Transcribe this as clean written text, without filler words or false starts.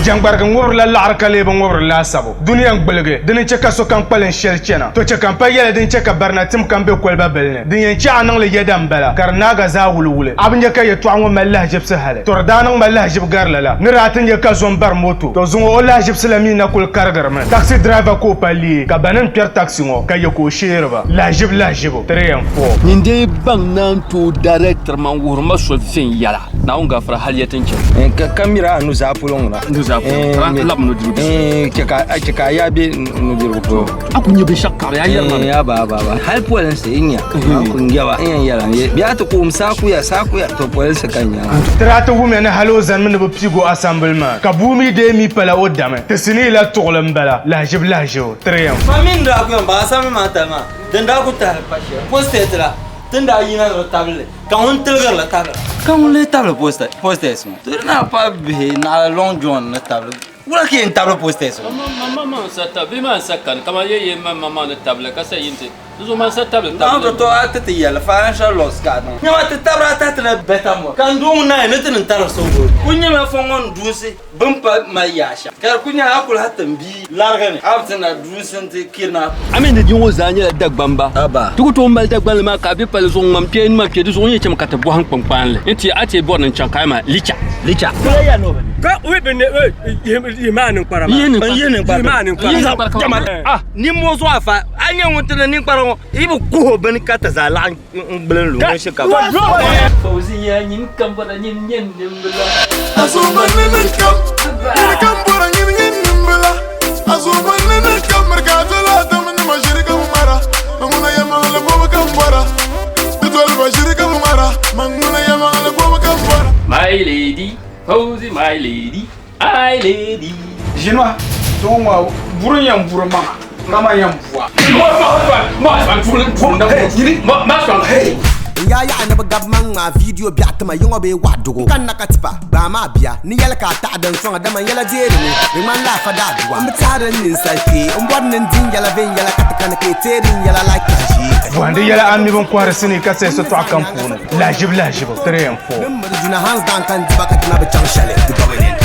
jangbarga ngor la larka le bon ngor la sabo duniya ngbelge din che ka so kan palen shel chena to che kan pa yele din che ka barnatim kan be kolba belne din yen cha nan le yedam bala karnaga za wulwule abin ka ye to an mallah jib sahale to danan mallah jib garlala ni ratin ye ka zon bar moto to zon o la jib salami na kul kargar man taxi driver ko pali ka banan pier taxi ngo ka ye ko sherba la jib trem fo ninde bang nan to director man wurma so fin yala na unga fra haliyatin ka kamera nu zapulong na nu zapulong ran lab no diru ka ya be nu diru ko akunye be shakka ya yalla ya ba hal polen se inya kun yawa yala biya to ko saku ya to polen se kanya trata women halo zan min bo pigo assemblement ka bumi de mi pala odame tesini la toglem bala la jib trem famin da ko ba sami mata ma dan da ku ta pashe poste la tunda yina la table kan on telgar la table kan on le table poste son na pa be na long john na table wala ki en table poste son maman sa table ma sakan kama ye maman na table ka sa yinte zo man sa table table to atete yela financial loss ka no nyama te table atete na beta mo kan do na ne tin tar so go kunya ma fongon dunse bumpa ma yasha kar kunya akul hatta bi largane abtana dunsen te kirna amen de jongo zanya dagbamba aba tuku to mbal dagbal ma ka bi pal zo ngam pien ma ke zo nyem ka ta bo han pampan le enti ate bo nan chan kai ma licha ya no ka we be ne yimanin para ma yimanin para ni mo zo afa anya wutana ni para ibu ko ban ka ta zala ngblin lu shi ka fauzi ya yin kan bara yin dimbala azuban nan kam bara yin dimbala azuban nan kam markato la ta min mashirika mara manguna ya mangala bo kam bara tutwal mashirika mara manguna ya mangala bo kam bara my lady fauzi my lady I lady jinwa to ma burun yan buruma mama yan buwa ya na bagab man ma video bi atama yongo be wadugo kan nakatipa ba ma bia ni yala ka ta dan songa da man yala jeri ni man la fa da duwa am taran nin sake on wannan din yala ben yala kataka ke terin yala like shi wanda yala amni bon kwara sini ka sai so to akan puno la jib trem fo nan marjuna hands down kan dibaka na ba chan shale